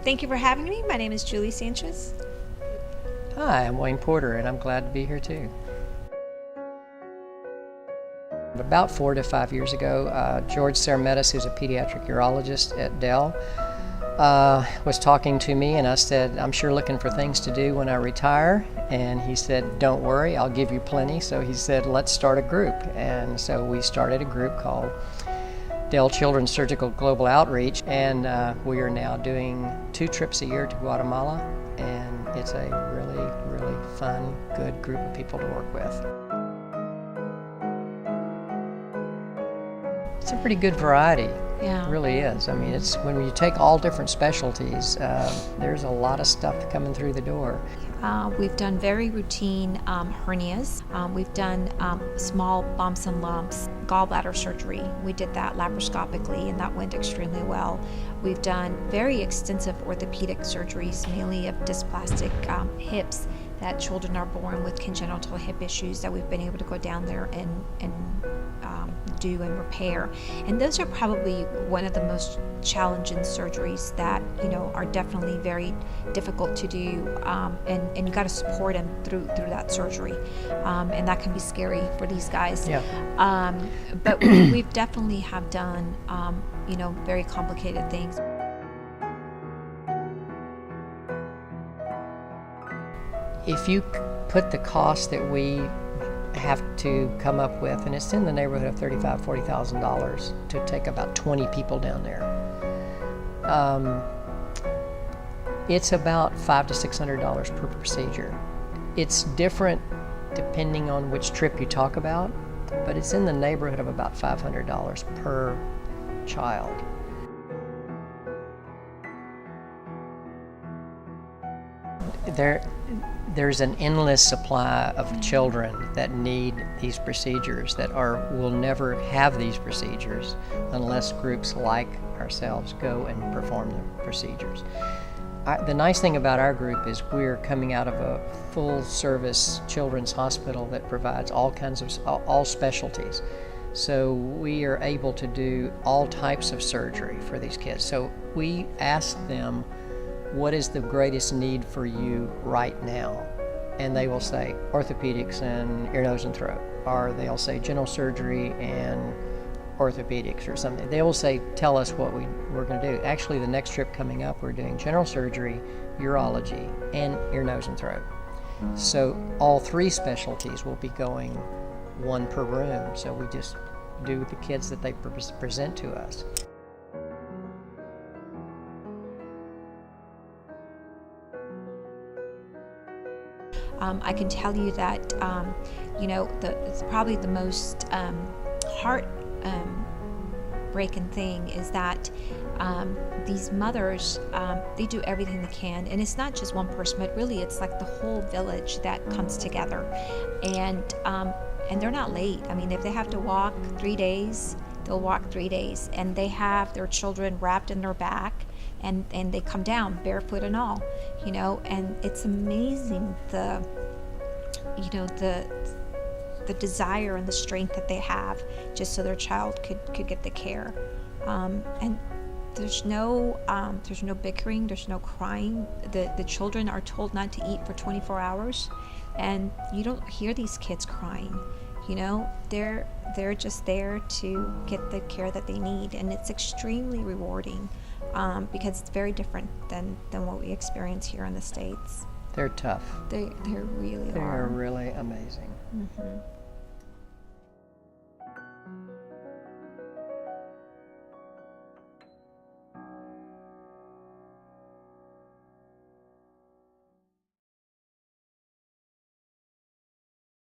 Thank you for having me. My name is Julie Sanchez. Hi, I'm Wayne Porter, and I'm glad to be here too. About 4 to 5 years ago, George Sarametis, who's a pediatric urologist at Dell, was talking to me, and I said, I'm sure looking for things to do when I retire. And he said, don't worry, I'll give you plenty. So he said, let's start a group. And so we started a group called Dell Children's Surgical Global Outreach, and we are now doing 2 trips a year to Guatemala, and it's a really fun, good group of people to work with. It's a pretty good variety. Yeah. It really is. I mean, it's when you take all different specialties, there's a lot of stuff coming through the door. We've done very routine hernias. We've done small bumps and lumps, gallbladder surgery. We did that laparoscopically, and that went extremely well. We've done very extensive orthopedic surgeries, mainly of dysplastic hips, that children are born with congenital hip issues that we've been able to go down there and do and repair. And those are probably one of the most challenging surgeries that, are definitely very difficult to do, and you got to support them through that surgery, and that can be scary for these guys. Yeah. But we've definitely have done very complicated things. If you put the cost that we have to come up with, and it's in the neighborhood of $35,000, $40,000 to take about 20 people down there. It's about $500 to $600 per procedure. It's different depending on which trip you talk about, but it's in the neighborhood of about $500 per child. There's an endless supply of children that need these procedures that will never have these procedures unless groups like ourselves go and perform the procedures. The nice thing about our group is we're coming out of a full-service children's hospital that provides all specialties. So we are able to do all types of surgery for these kids. So we ask them, what is the greatest need for you right now? And they will say orthopedics and ear, nose, and throat. Or they'll say general surgery and orthopedics or something. They will say, tell us what we're going to do. Actually, the next trip coming up, we're doing general surgery, urology, and ear, nose, and throat. So all 3 specialties will be going 1 per room. So we just do the kids that they present to us. I can tell you that, it's probably the most heart-breaking thing is that these mothers, they do everything they can. And it's not just one person, but really it's like the whole village that comes together. And they're not late. I mean, if they have to walk 3 days, they'll walk 3 days. And they have their children wrapped in their back. And they come down barefoot and all, and it's amazing the desire and the strength that they have just so their child could get the care. And there's no bickering, there's no crying. The children are told not to eat for 24 hours, and you don't hear these kids crying. They're just there to get the care that they need, and it's extremely rewarding. Because it's very different than what we experience here in the States. They're tough. They really are. They're really amazing. Mm-hmm.